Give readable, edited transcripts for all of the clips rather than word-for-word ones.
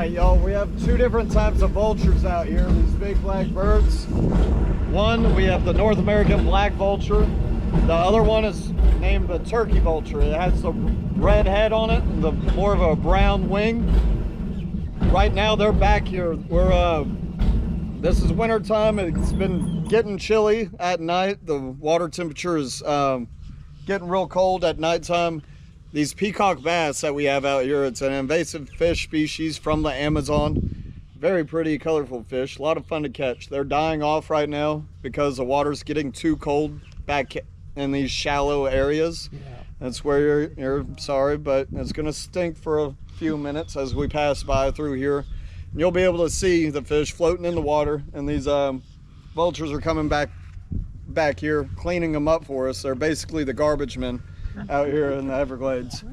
right, y'all, we have two different types of vultures out here, these big black birds. One, we have the North American black vulture. The other one is named the turkey vulture. It has the red head on it and the more of a brown wing. Right now they're back here. This is winter time. It's been getting chilly at night. The water temperature is getting real cold at nighttime. These peacock bass that we have out here, it's an invasive fish species from the Amazon. Very pretty, colorful fish. A lot of fun to catch. They're dying off right now because the water's getting too cold back in these shallow areas. Yeah. That's where you're sorry, but it's gonna stink for a few minutes as we pass by through here. And you'll be able to see the fish floating in the water, and these vultures are coming back here, cleaning them up for us. They're basically the garbage men out here in the Everglades.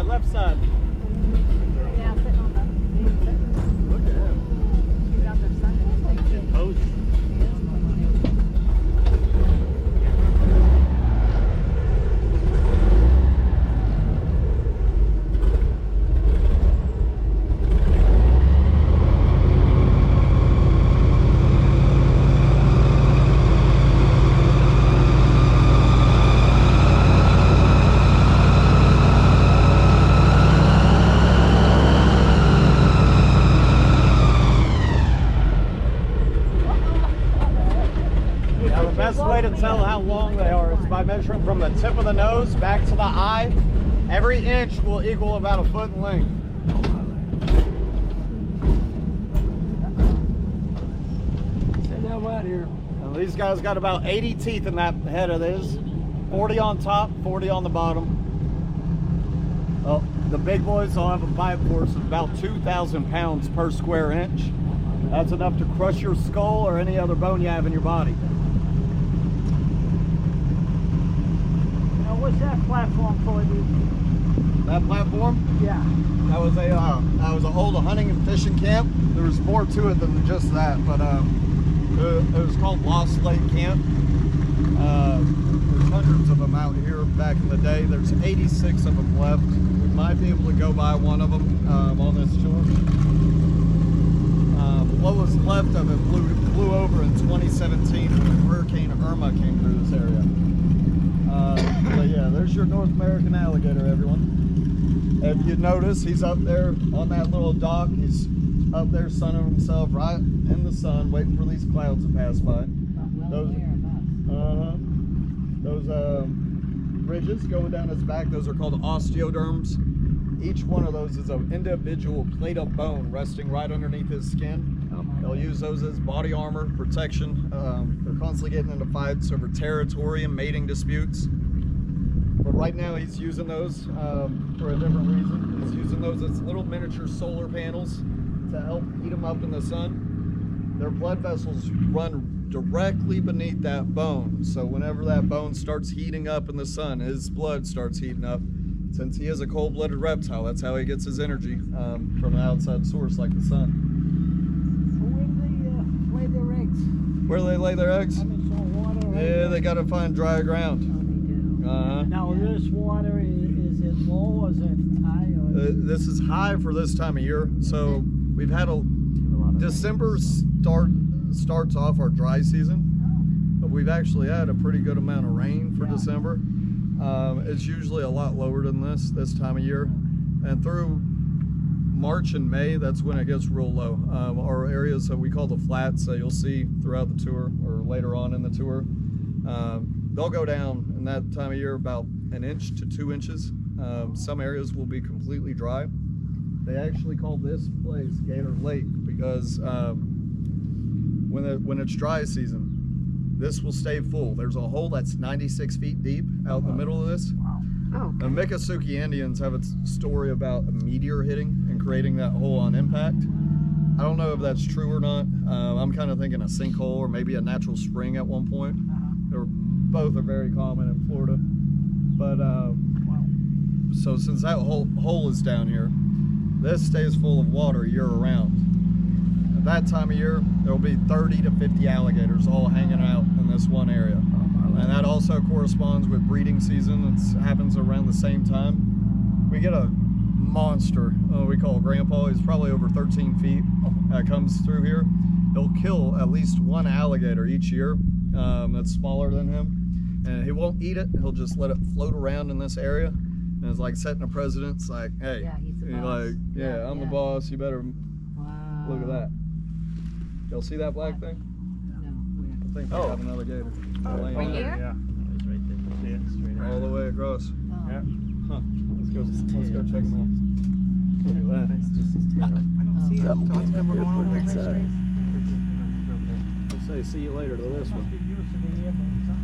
Left side. Yeah, sitting on the. Look at him. He's out there sunning. Posing. The best way to tell how long they are is by measuring from the tip of the nose back to the eye. Every inch will equal about a foot in length. Say that right here. Now, these guys got about 80 teeth in that head of this. 40 on top, 40 on the bottom. Well, the big boys will have a bite force of about 2,000 pounds per square inch. That's enough to crush your skull or any other bone you have in your body. What's that platform for, dude? That platform? Yeah. That was an old hunting and fishing camp. There was more to it than just that, but it was called Lost Lake Camp. There's hundreds of them out here back in the day. There's 86 of them left. We might be able to go by one of them on this tour. What was left of it blew over in 2017 when Hurricane Irma came through this area. But yeah, there's your North American alligator, everyone. If you notice, he's up there on that little dock. He's up there sunning himself right in the sun, waiting for these clouds to pass by. Those ridges going down his back, those are called osteoderms. Each one of those is an individual plate of bone resting right underneath his skin. They'll use those as body armor, protection. They're constantly getting into fights over territory and mating disputes. But right now he's using those for a different reason. He's using those as little miniature solar panels to help heat them up in the sun. Their blood vessels run directly beneath that bone. So whenever that bone starts heating up in the sun, his blood starts heating up. Since he is a cold-blooded reptile, that's how he gets his energy from an outside source like the sun. So where do they lay their eggs? Where do they lay their eggs? I mean, salt water. Yeah, they gotta find dry ground. Now this water, is it low or is it high? Or This is high for this time of year. So we've had December starts off our dry season, but we've actually had a pretty good amount of rain for December. It's usually a lot lower than this time of year, and through March and May, that's when it gets real low. Our areas that we call the flats, that you'll see throughout the tour or later on in the tour, they'll go down in that time of year about 1 inch to 2 inches. Some areas will be completely dry. They actually call this place Gator Lake because when it's dry season, this will stay full. There's a hole that's 96 feet deep out in the middle of this. Oh, The Miccosukee Indians have a story about a meteor hitting and creating that hole on impact. I don't know if that's true or not. I'm kind of thinking a sinkhole or maybe a natural spring at one point. Both are very common in Florida. But so since that hole is down here, this stays full of water year round. At that time of year, there will be 30 to 50 alligators all hanging out in this one area. And that also corresponds with breeding season. It happens around the same time. We get a monster, we call Grandpa. He's probably over 13 feet, that comes through here. He'll kill at least one alligator each year that's smaller than him. And he won't eat it, he'll just let it float around in this area. And it's like setting a precedent. It's like, hey, yeah, he's the you're boss. like, yeah, I'm the boss, you better Wow. look at that. Y'all see that black thing? No, I think they have another gator. Laying right there. here? Yeah. It's right there. See it? Straight All out. the way across. Oh. Yeah. Huh. Let's go check them out. Look at that. It's just his tail. I don't see it. So it's good. We're going over there. Let's say see you later to this must one. be used to the airboats, huh?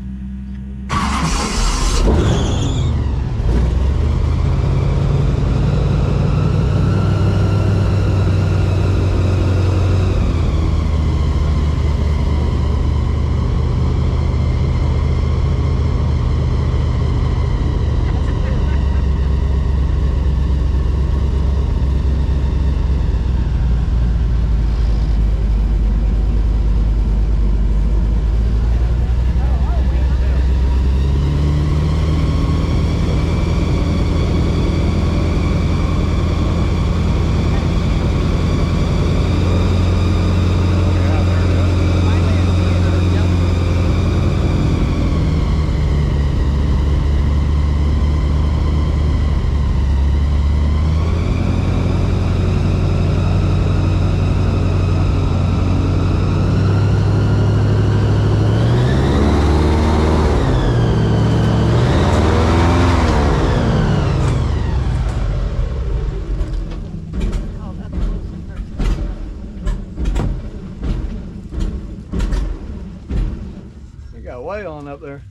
Got way on up there.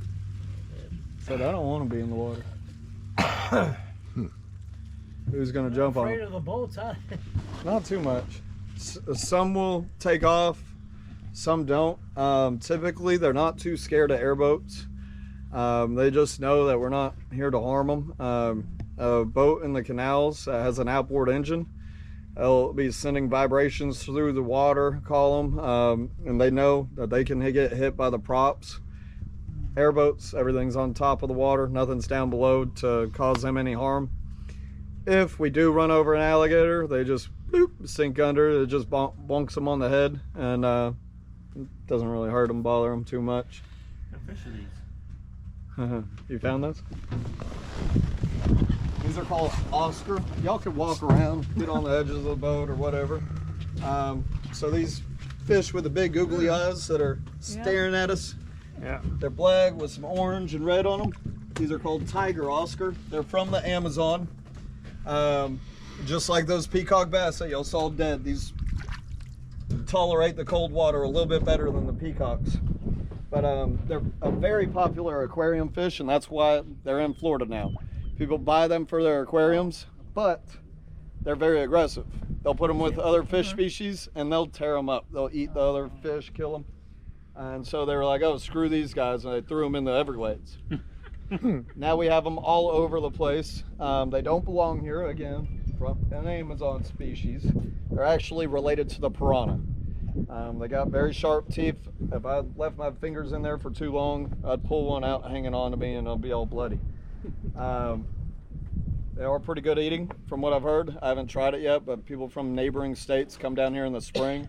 Said I don't want to be in the water. Who's gonna jump on Afraid it? of the boats, huh? Not too much. Some will take off, some don't. Typically, they're not too scared of airboats. They just know that we're not here to harm them. A boat in the canals has an outboard engine. They'll be sending vibrations through the water column, and they know that they can get hit by the props. Airboats, everything's on top of the water, nothing's down below to cause them any harm. If we do run over an alligator, they just bloop, sink under. It just bonks them on the head, and it doesn't really hurt them, bother them too much. What fish are these? You found those? These are called Oscar. Y'all can walk around, get on the edges of the boat or whatever. So these fish with the big googly eyes that are staring at us. Yeah. They're black with some orange and red on them. These are called tiger Oscar. They're from the Amazon. Just like those peacock bass that y'all saw dead, these tolerate the cold water a little bit better than the peacocks. But they're a very popular aquarium fish, and that's why they're in Florida now. People buy them for their aquariums, but they're very aggressive. They'll put them with other fish species and they'll tear them up. They'll eat the other fish, kill them. And so they were like, oh, screw these guys, and they threw them in the Everglades. Now we have them all over the place. They don't belong here, again, from an Amazon species. They're actually related to the piranha. They got very sharp teeth. If I left my fingers in there for too long, I'd pull one out hanging on to me and it'll be all bloody. They are pretty good eating from what I've heard. I haven't tried it yet, but people from neighboring states come down here in the spring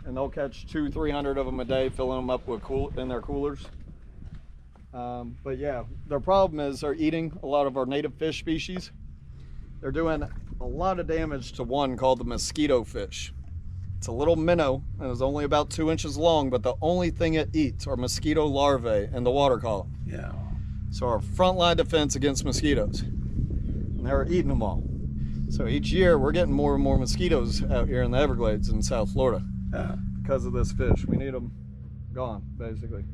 and they'll catch 200-300 of them a day, filling them up with in their coolers. But yeah, their problem is they're eating a lot of our native fish species. They're doing a lot of damage to one called the mosquito fish. It's a little minnow and is only about 2 inches long, but the only thing it eats are mosquito larvae in the water column. Yeah. So our frontline defense against mosquitoes. And they're eating them all. So each year we're getting more and more mosquitoes out here in the Everglades in South Florida because of this fish. We need them gone, basically.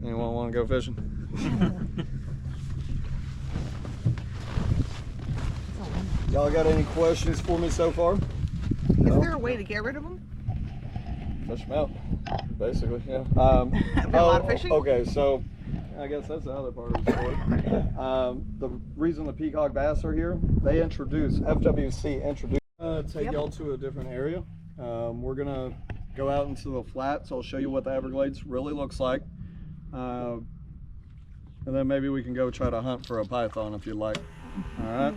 Anyone want to go fishing? Y'all got any questions for me so far? Is there a way to get rid of them? Fish them out, basically, yeah. A lot of fishing? Okay, so I guess that's the other part of the story. The reason the peacock bass are here, they FWC introduced, take y'all to a different area. We're gonna go out into the flats. I'll show you what the Everglades really looks like. And then maybe we can go try to hunt for a python if you'd like. All right.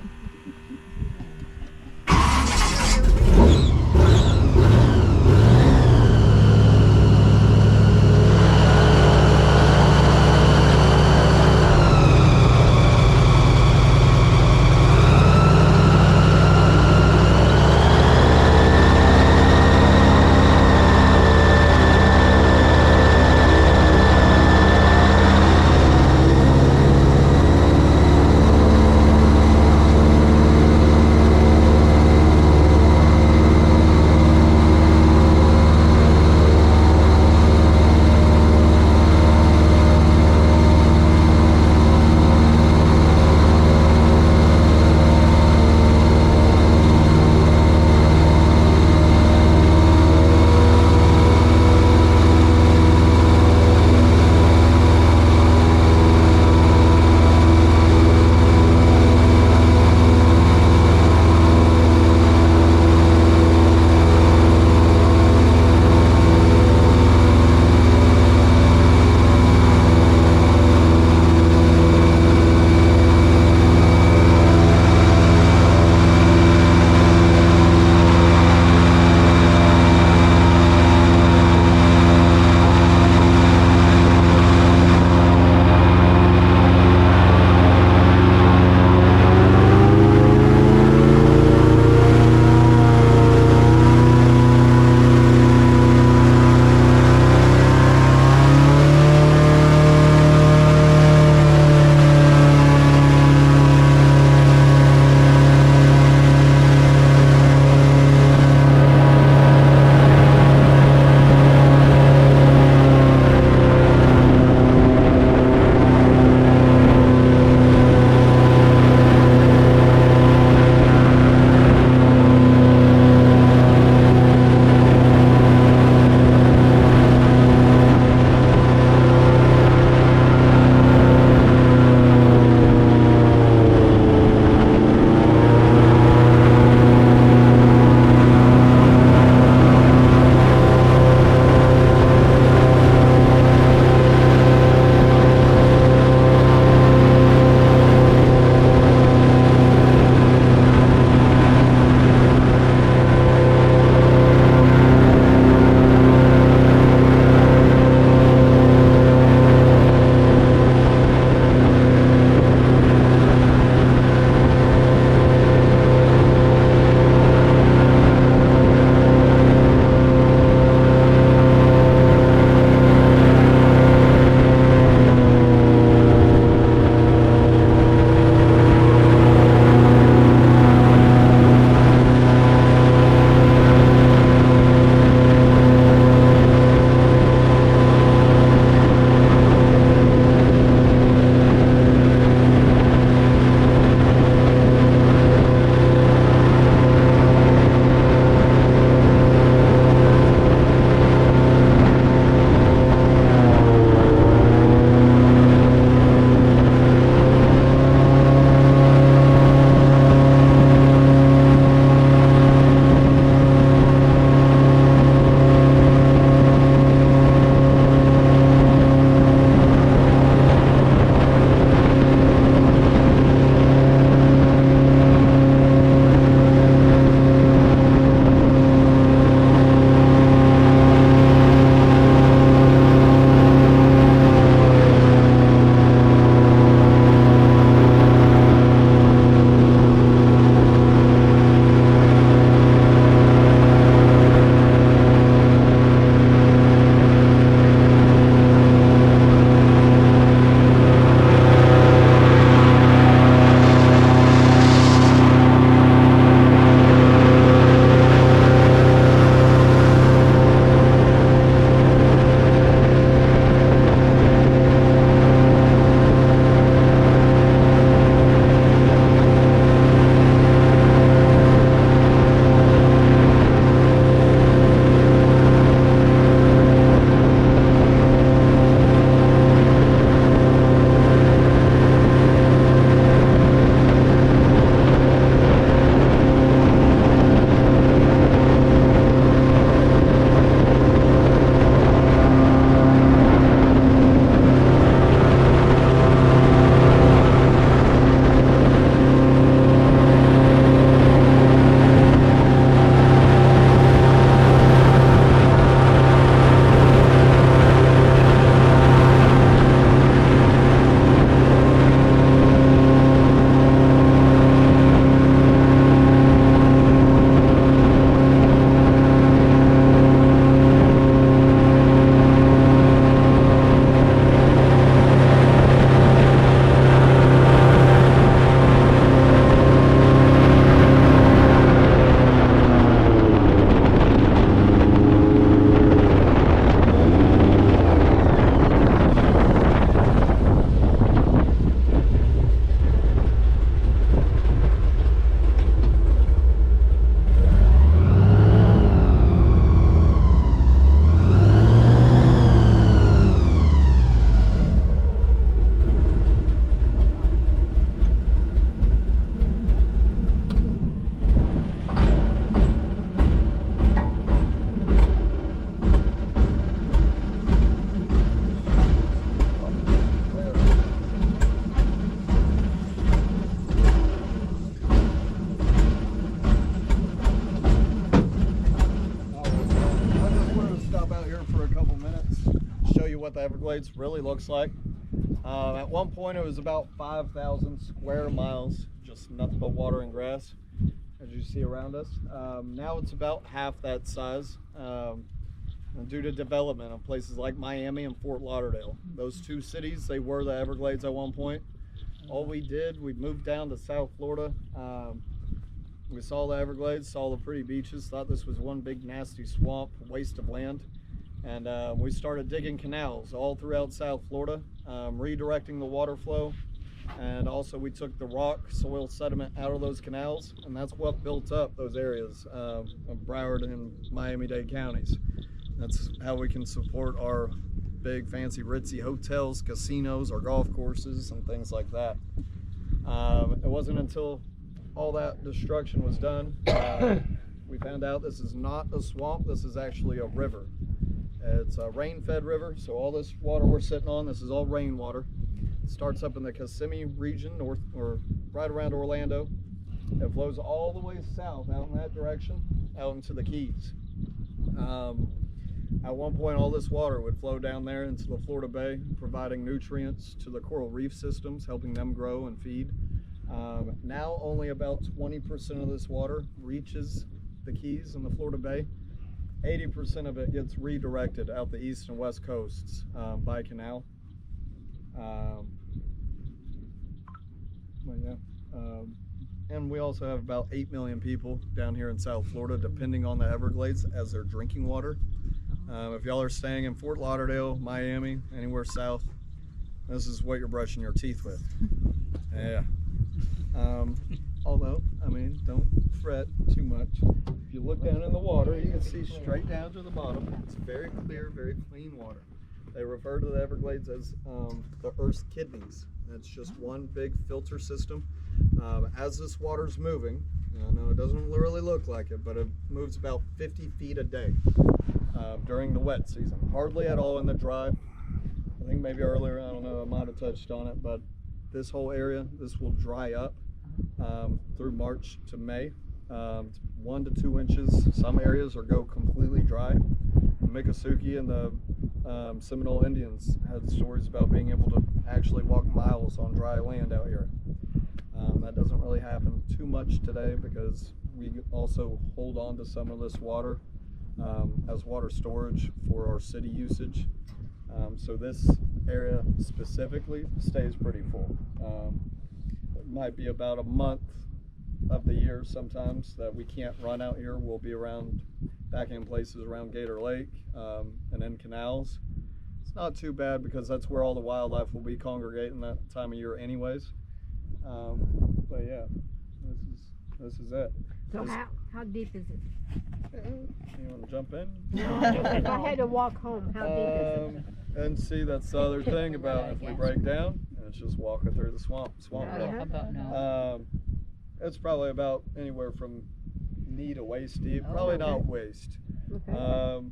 what the Everglades really looks like. At one point, it was about 5,000 square miles, just nothing but water and grass, as you see around us. Now it's about half that size due to development of places like Miami and Fort Lauderdale. Those two cities, they were the Everglades at one point. All we did, we moved down to South Florida. We saw the Everglades, saw the pretty beaches, thought this was one big nasty swamp, waste of land. And we started digging canals all throughout South Florida, redirecting the water flow. And also we took the rock, soil, sediment out of those canals, and that's what built up those areas of Broward and Miami-Dade counties. That's how we can support our big fancy ritzy hotels, casinos, our golf courses, and things like that. It wasn't until all that destruction was done, we found out this is not a swamp, this is actually a river. It's a rain-fed river, so all this water we're sitting on, this is all rainwater. It starts up in the Kissimmee region, north or right around Orlando. It flows all the way south out in that direction, out into the Keys. At one point, all this water would flow down there into the Florida Bay, providing nutrients to the coral reef systems, helping them grow and feed. Now only about 20% of this water reaches the Keys and the Florida Bay. 80% of it gets redirected out the east and west coasts by canal. And we also have about 8 million people down here in South Florida depending on the Everglades as their drinking water. If y'all are staying in Fort Lauderdale, Miami, anywhere south, this is what you're brushing your teeth with. Yeah. Although, I mean, don't fret too much. If you look down in the water, you can see straight down to the bottom. It's very clear, very clean water. They refer to the Everglades as the Earth's kidneys. It's just one big filter system. As this water's moving, I know it doesn't really look like it, but it moves about 50 feet a day during the wet season. Hardly at all in the dry. I think maybe earlier, I don't know, I might have touched on it, but this whole area, this will dry up through March to May. 1 to 2 inches. Some areas will go completely dry. Miccosukee and the Seminole Indians had stories about being able to actually walk miles on dry land out here. That doesn't really happen too much today because we also hold on to some of this water as water storage for our city usage. So this area specifically stays pretty full. It might be about a month of the year sometimes that we can't run out here. We'll be around, back in places around Gator Lake and in canals. It's not too bad because that's where all the wildlife will be congregating that time of year anyways. But yeah, this is it. So how deep is it? You want to jump in? If I had to walk home, how deep is it? And see, that's the other thing about if we break down, it's just walking through the swamp walk. It's probably about anywhere from knee to waist deep. Probably not waist. Okay. A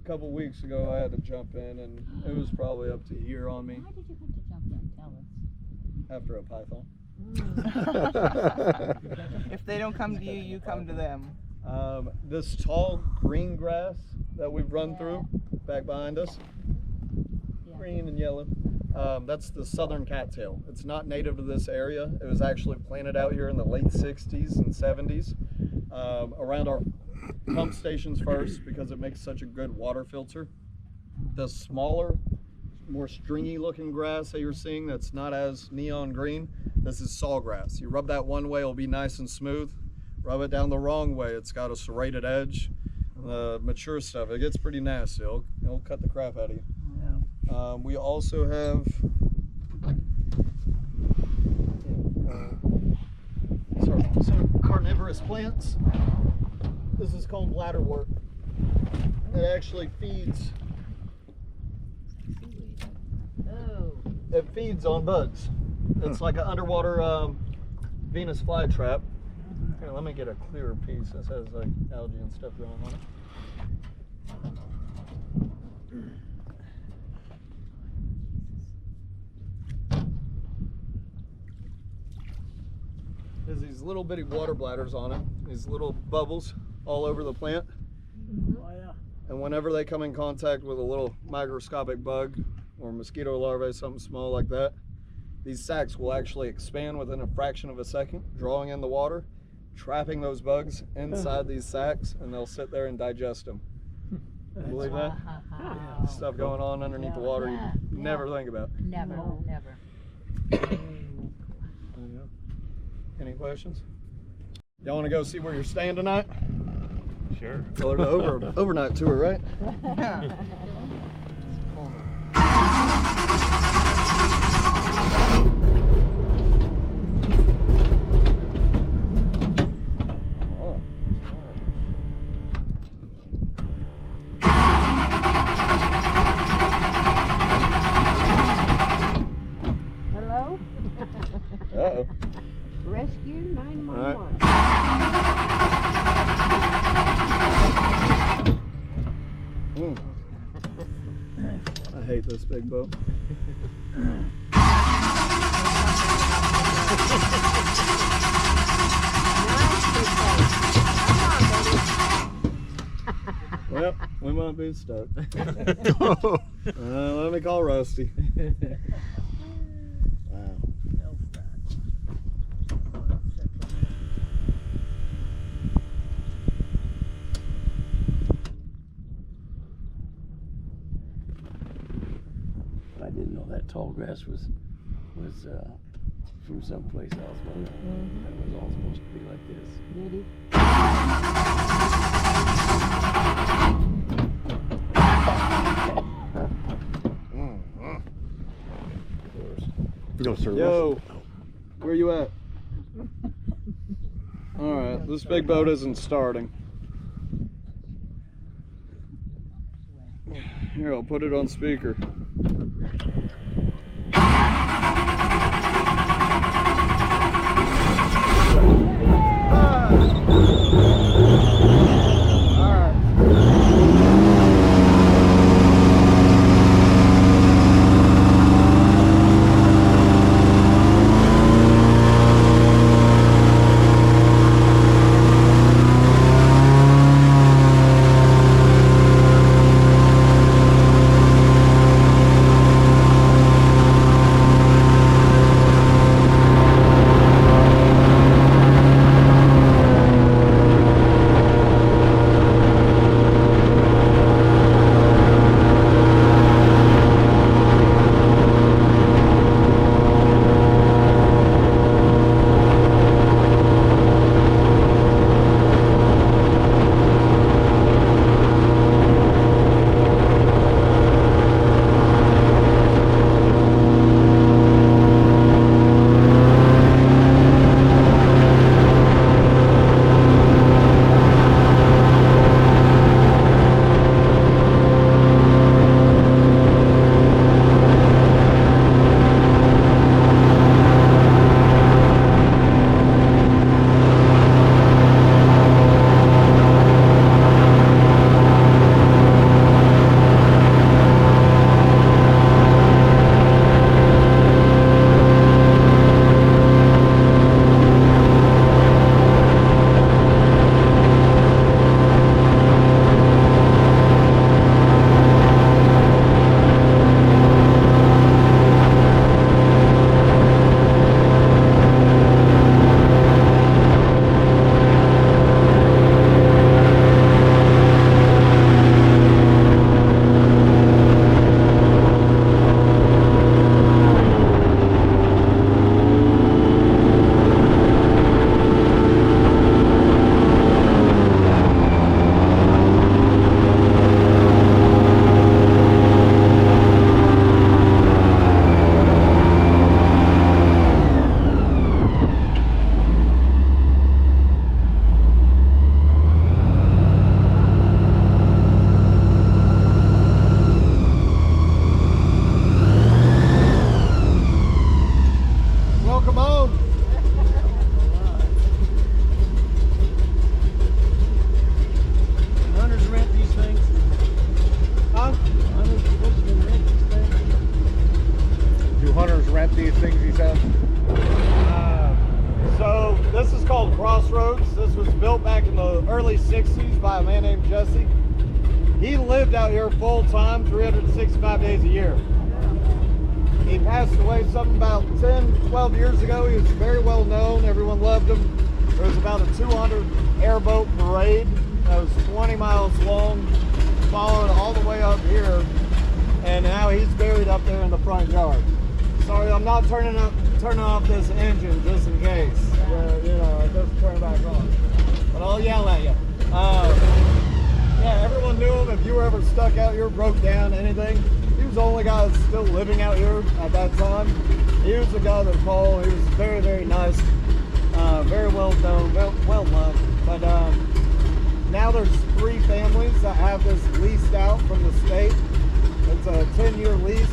couple weeks ago, I had to jump in, and it was probably up to here on me. Why did you have to jump in? Tell us. After a python. If they don't come to you, you come to them. This tall green grass that we've run through back behind us, green and yellow, that's the southern cattail. It's not native to this area. It was actually planted out here in the late 60s and 70s around our pump stations first because it makes such a good water filter. The smaller, more stringy looking grass that you're seeing that's not as neon green, this is sawgrass. You rub that one way, it'll be nice and smooth. Rub it down the wrong way, it's got a serrated edge. Mature stuff, it gets pretty nasty. It'll cut the crap out of you. We also have some carnivorous plants. This is called bladderwort. It actually feeds. It feeds on bugs. It's like an underwater Venus flytrap. Here, let me get a clearer piece. This has like algae and stuff growing on it. There's these little bitty water bladders on it, these little bubbles all over the plant. Oh, yeah. And whenever they come in contact with a little microscopic bug, or mosquito larvae, something small like that. These sacs will actually expand within a fraction of a second, drawing in the water, trapping those bugs inside these sacs, and they'll sit there and digest them. Believe that? Wow. Stuff going on underneath the water you never think about. Never, never. Any questions? Y'all want to go see where you're staying tonight? Sure. Well, the overnight tour, right? Hello? Uh-oh. Rescue 911. I hate this big boat. Well, we might be stuck. Let me call Rusty. Wow. I didn't know that tall grass was from someplace else. But that was all supposed to be like this. Did he? Yo, where you at? All right, this big boat isn't starting. Here, I'll put it on speaker. early 60s by a man named Jesse. He lived out here full time, 365 days a year. He passed away something about 10, 12 years ago. He was very well known. Everyone loved him. There was about a 200 airboat parade that was 20 miles long, followed all the way up here, and now he's buried up there in the front yard. Sorry, I'm not turning off this engine just in case. You know, it doesn't turn back on. But I'll yell at you. Yeah, everyone knew him. If you were ever stuck out here, broke down, anything, he was the only guy that's still living out here at that time. He was the guy that called. He was very, very nice, very well known, well loved. But now there's 3 families that have this leased out from the state. It's a 10-year lease.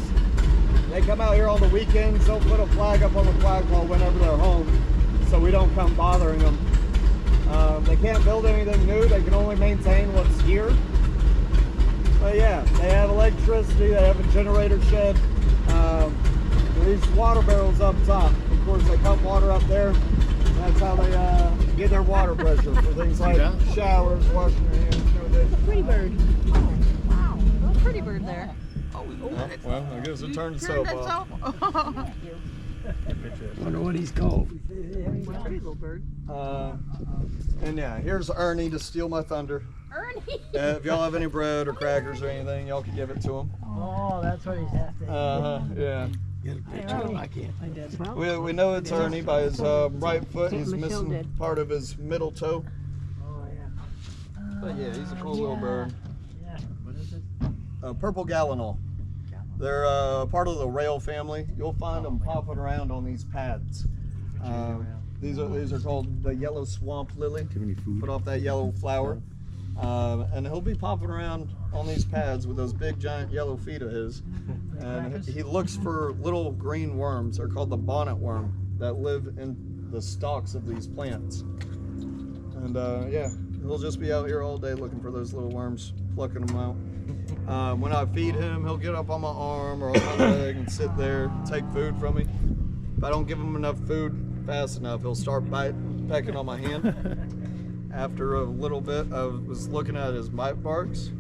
They come out here on the weekends. They'll put a flag up on the flagpole whenever they're home, so we don't come bothering them. They can't build anything new. They can only maintain what's here. But yeah, they have electricity. They have a generator shed. These water barrels up top. Of course, they pump water up there. That's how they get their water pressure for things like showers, washing your hands, doing this. Pretty bird. Oh, wow. Little pretty bird there. Well, I guess it turned itself off. I wonder what he's called. Pretty little bird. And yeah, here's Ernie to steal my thunder. Ernie! If y'all have any bread or crackers or anything, y'all can give it to him. Oh, that's what he's after. Yeah. Get a picture. I can't. We know it's Ernie by his right foot. He's Michelle missing did. part of his middle toe. Oh, yeah. But yeah, he's a cool little bird. Yeah. What is it? Purple gallinal. They're part of the rail family. You'll find them popping around on these pads. These are called the yellow swamp lily. Too many food. Put off that yellow flower. And he'll be popping around on these pads with those big giant yellow feet of his. And he looks for little green worms. They're called the bonnet worm that live in the stalks of these plants. And yeah, he'll just be out here all day looking for those little worms, plucking them out. When I feed him, he'll get up on my arm or on my leg and sit there, take food from me. If I don't give him enough food fast enough, he'll start pecking on my hand. After a little bit, I was looking at his bite marks.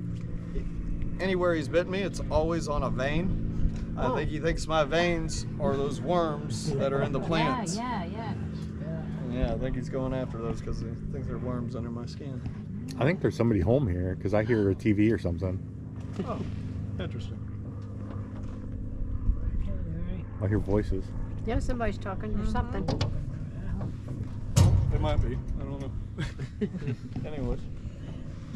Anywhere he's bitten me, it's always on a vein. I think he thinks my veins are those worms that are in the plants. Yeah. Yeah, I think he's going after those because he thinks they're worms under my skin. I think there's somebody home here because I hear a TV or something. Oh, interesting. I hear voices. Yeah, somebody's talking or something. It might be. I don't know. Anyways.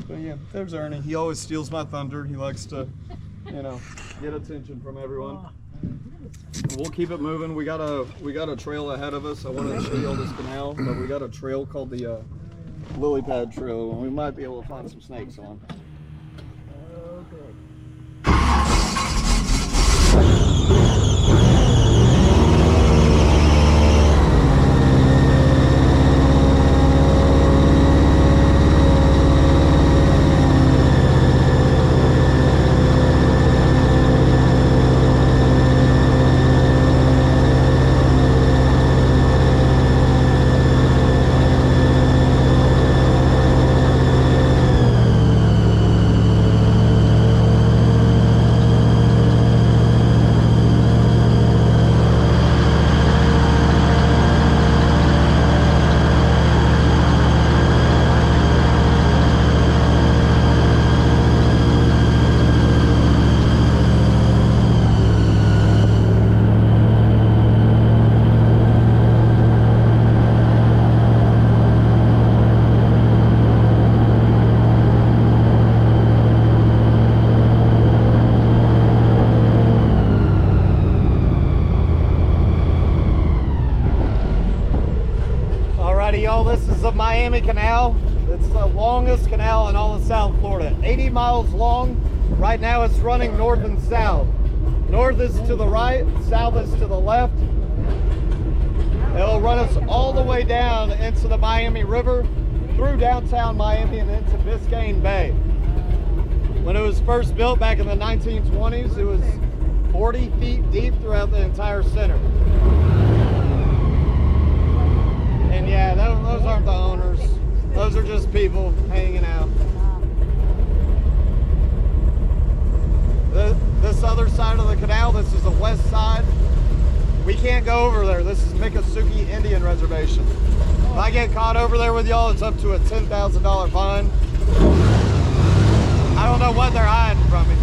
But yeah, there's Ernie. He always steals my thunder. He likes to, you know, get attention from everyone. We'll keep it moving. We got a trail ahead of us. I wanted to show you all this canal, but we got a trail called the Lily Pad Trail, and we might be able to find some snakes on. Y'all, this is the Miami Canal. It's the longest canal in all of South Florida. 80 miles long. Right now it's running north and south. North is to the right, south is to the left. It'll run us all the way down into the Miami River, through downtown Miami and into Biscayne Bay. When it was first built back in the 1920s, it was 40 feet deep throughout the entire center. And yeah, those aren't the owners. Those are just people hanging out. This other side of the canal, this is the west side. can't go over there. This is Miccosukee Indian Reservation. If I get caught over there with y'all, it's up to a $10,000 fine. I don't know what they're hiding from me.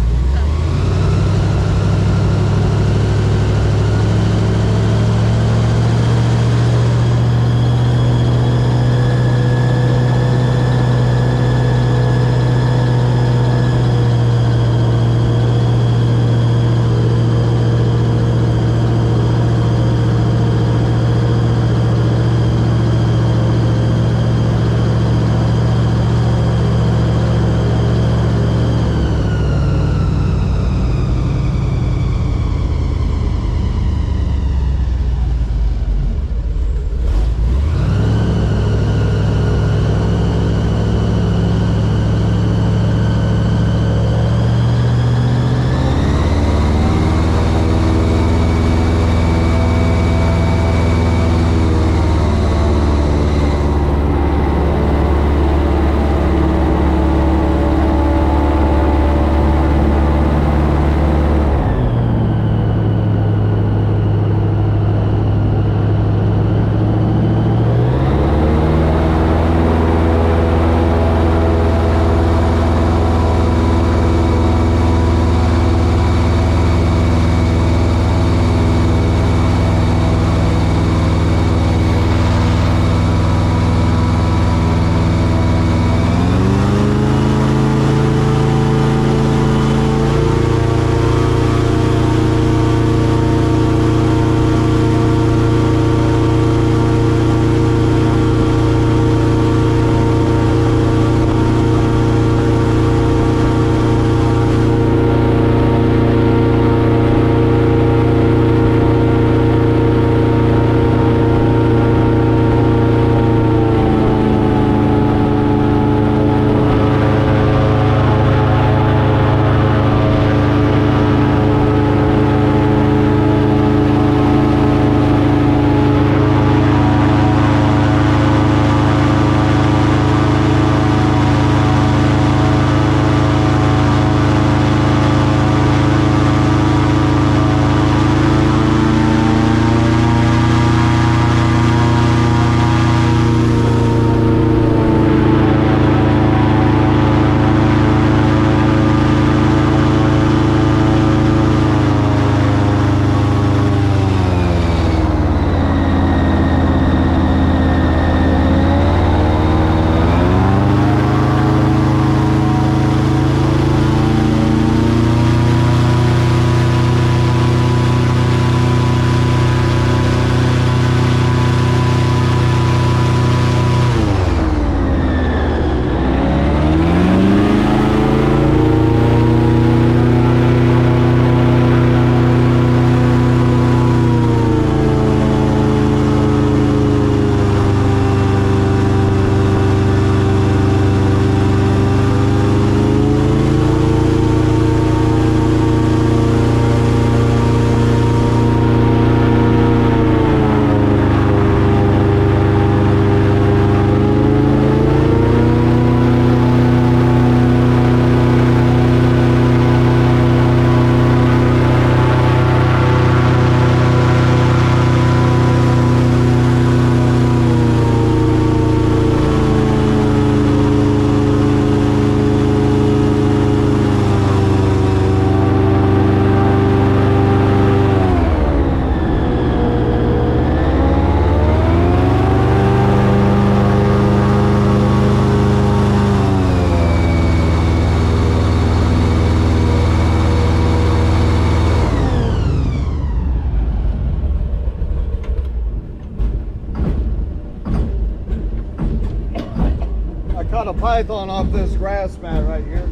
a python off this grass mat right here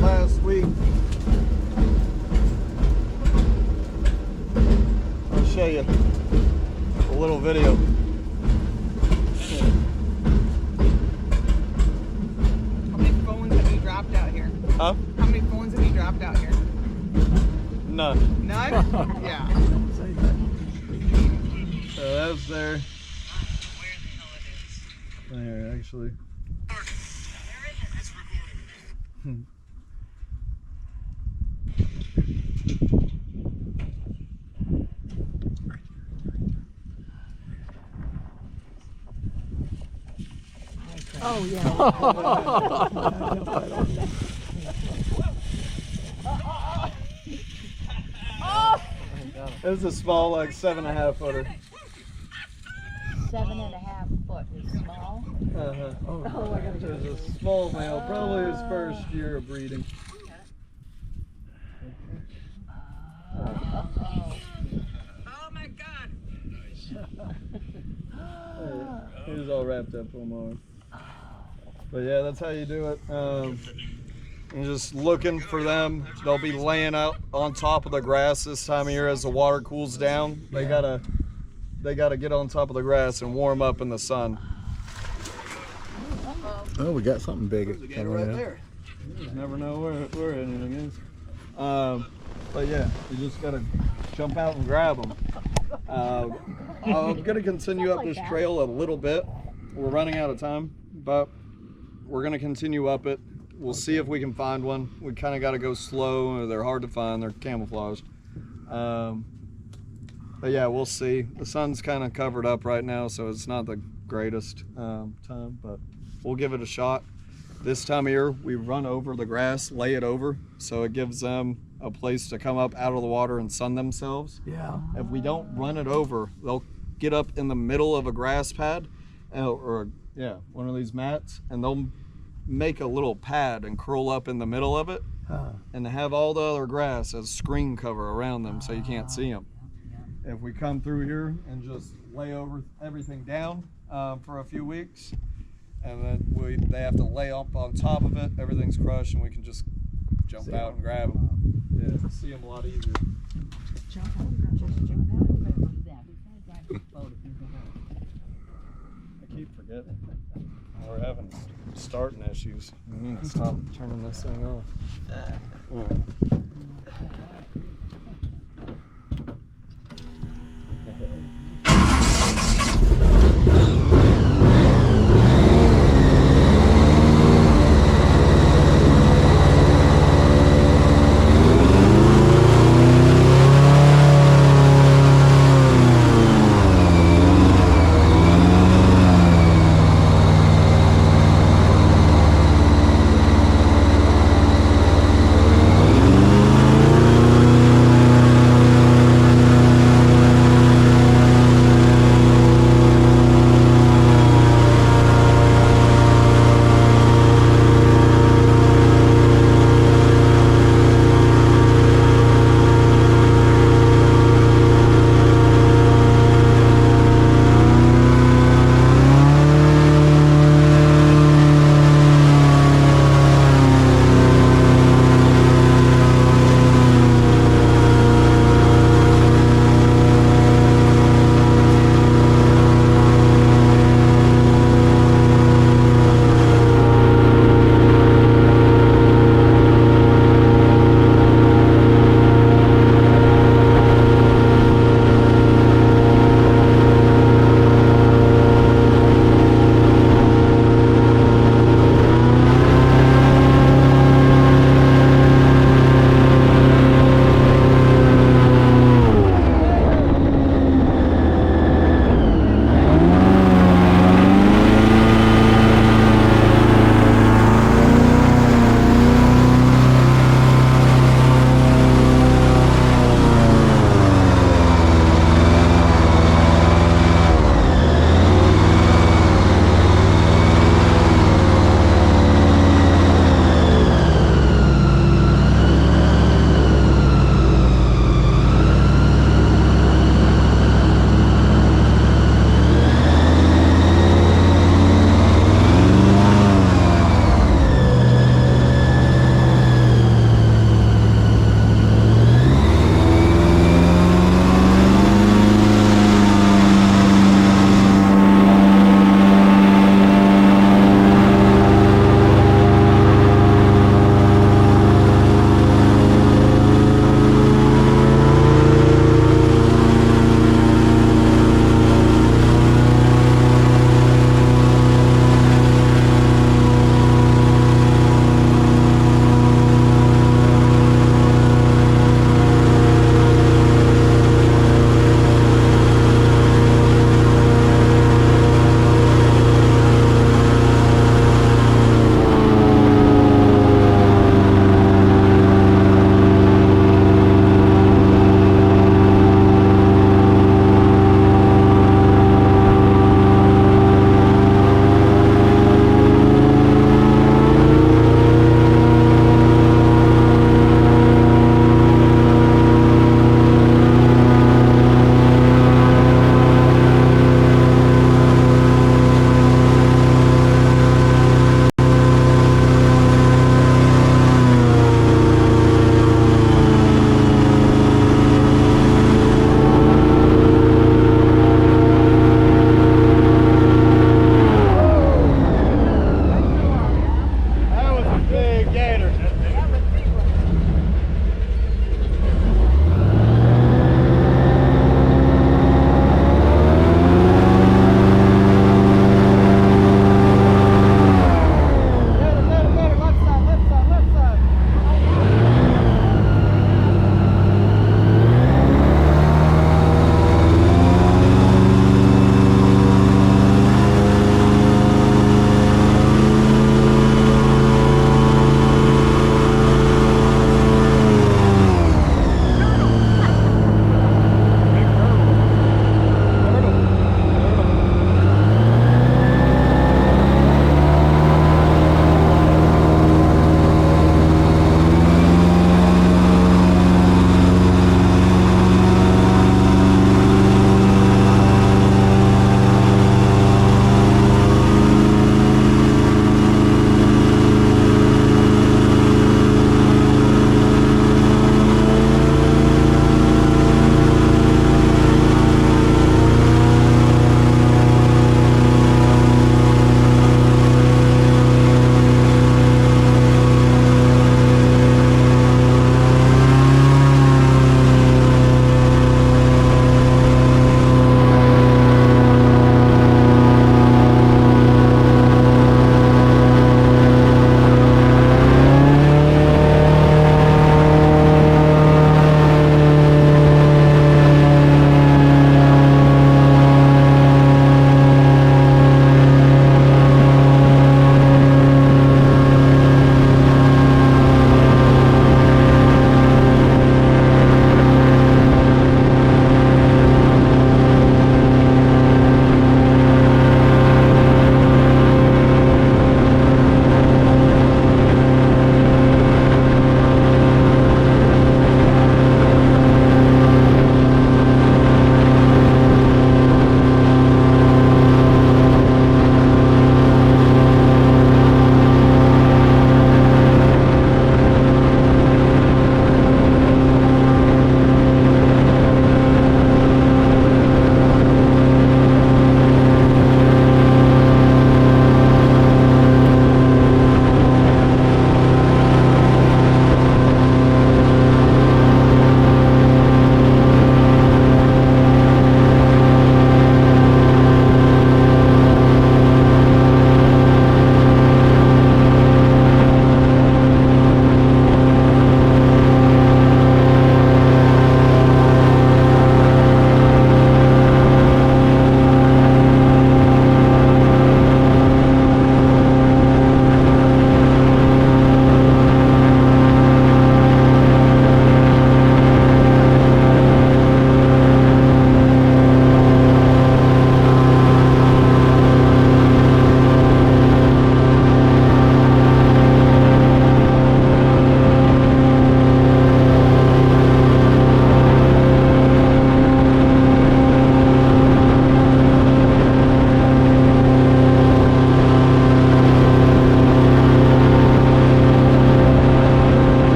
last week. I'll show you a little video. How many phones have you dropped out here? Huh? How many phones have you dropped out here? None. None? Yeah. So that's there. There, actually. Oh, yeah. It's a small, like 7.5 footer. 7.5 foot is small. Uh-huh. Oh, I gotta get There's a small male, probably his first year of breeding. He was all wrapped up on mine. But yeah, that's how you do it. And just looking for them. They'll be laying out on top of the grass this time of year as the water cools down. They gotta get on top of the grass and warm up in the sun. Oh, we got something big. Right there. You just never know where anything is. But yeah, you just gotta jump out and grab them. I'm gonna continue up this trail a little bit. We're running out of time, but we're gonna continue up it. We'll see if we can find one. We kind of got to go slow. They're hard to find. They're camouflaged. But yeah, we'll see. The sun's kind of covered up right now, so it's not the greatest time, but we'll give it a shot. This time of year, we run over the grass, lay it over, so it gives them a place to come up out of the water and sun themselves. Yeah. If we don't run it over, they'll get up in the middle of a grass pad, or one of these mats, and they'll make a little pad and curl up in the middle of it, and have all the other grass as screen cover around them so you can't see them. If we come through here and just lay over everything down for a few weeks, and then they have to lay up on top of it, everything's crushed, and we can just jump out and grab them. Yeah, see them a lot easier. I keep forgetting. We're having starting issues. We need to stop turning this thing off.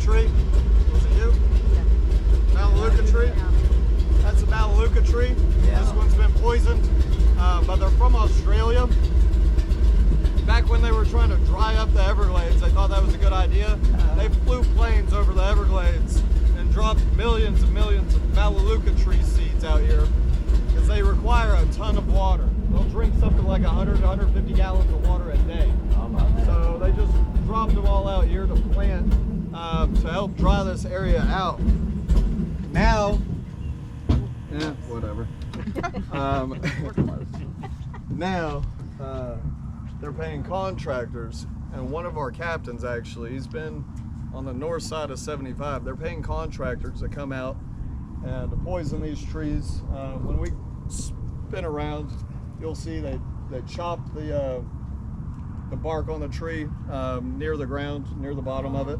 tree. Was it you? Melaleuca tree. That's a Melaleuca tree. This one's been poisoned, but they're from Australia. Back when they were trying to dry up the Everglades, they thought that was a good idea. They flew planes over the Everglades and dropped millions and millions of Melaleuca tree seeds out here because they require a ton of water. They'll drink something like 100 to 150 gallons of water a day. So they just dropped them all out here to plant to help dry this area out. Now, whatever. Now, they're paying contractors, and one of our captains actually, he's been on the north side of 75. They're paying contractors to come out and to poison these trees. When we spin around, you'll see they chop the bark on the tree near the ground, near the bottom of it.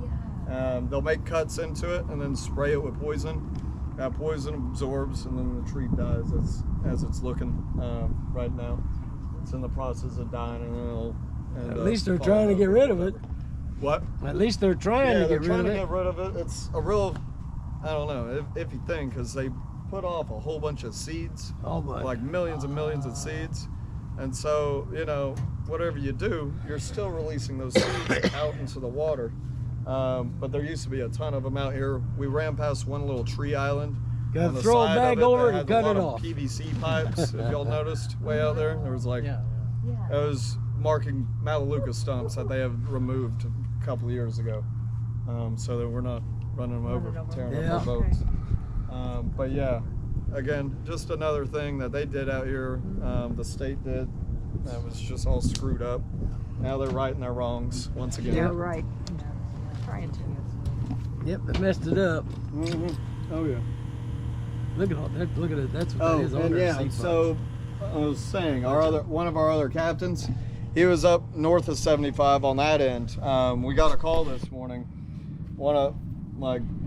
They'll make cuts into it and then spray it with poison. That poison absorbs, and then the tree dies as it's looking right now. It's in the process of dying, and it'll At least they're trying to get rid of it. What? At least they're trying to get rid of it. Get rid of it. It's a real, I don't know, iffy thing, because they put off a whole bunch of seeds, like millions and millions of seeds, and so, you know, whatever you do, you're still releasing those seeds out into the water. But there used to be a ton of them out here. We ran past one little tree island. Gotta on the throw it side back of over that and had cut a it lot off. of PVC pipes, if y'all noticed, way out there. There was like, it was marking Melaleuca stumps that they have removed a couple of years ago, so that we're not running them over, tearing up our boats. But yeah, again, just another thing that they did out here, the state did, that was just all screwed up. Now they're righting their wrongs once again. You're right. Trying to. Yep, they messed it up. Oh yeah. Look at all that. Look at it. That's what that is. All and their yeah, sea so I was saying, one of our other captains, he was up north of 75 on that end. We got a call this morning. One of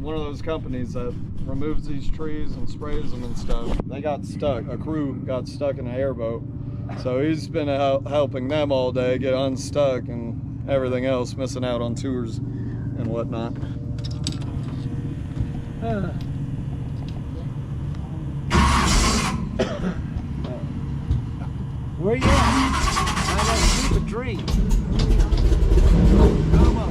those companies that removes these trees and sprays them and stuff. They got stuck. A crew got stuck in an airboat. So he's been helping them all day get unstuck and everything else, missing out on tours and whatnot. Where you at? I got a stupid tree. Come on.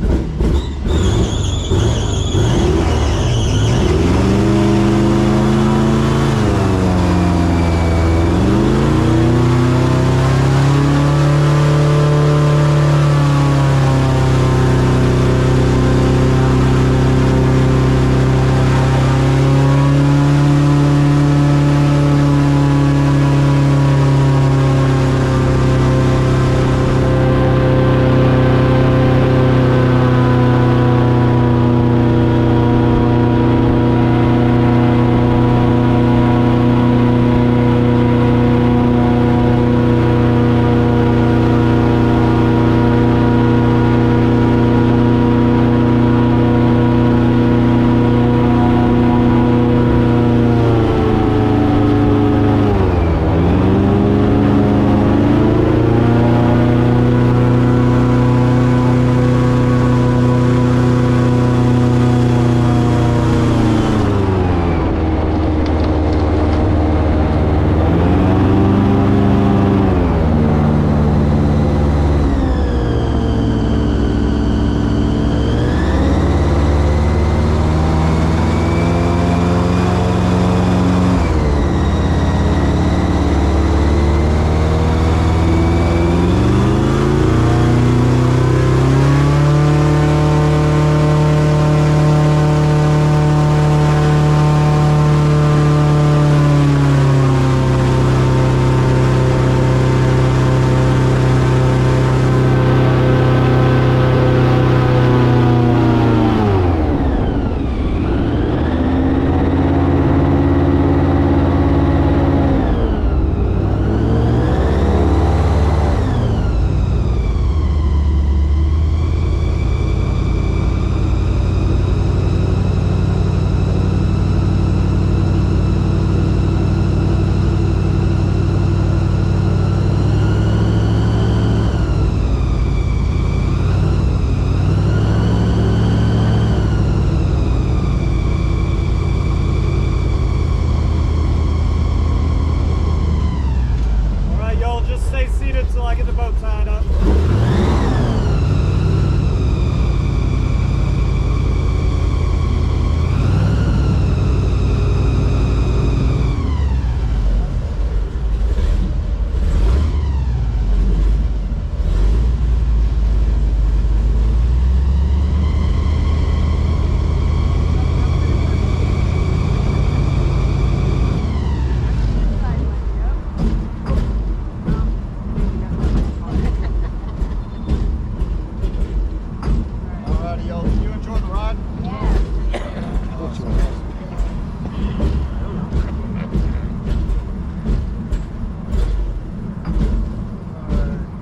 Alrighty, y'all. Did you enjoy the ride?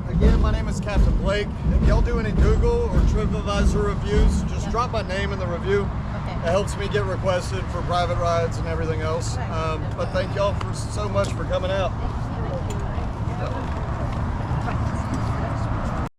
Again, my name is Captain Blake. If y'all do any Google or TripAdvisor reviews, just drop my name in the review. It helps me get requested for private rides and everything else. But thank y'all so much for coming out.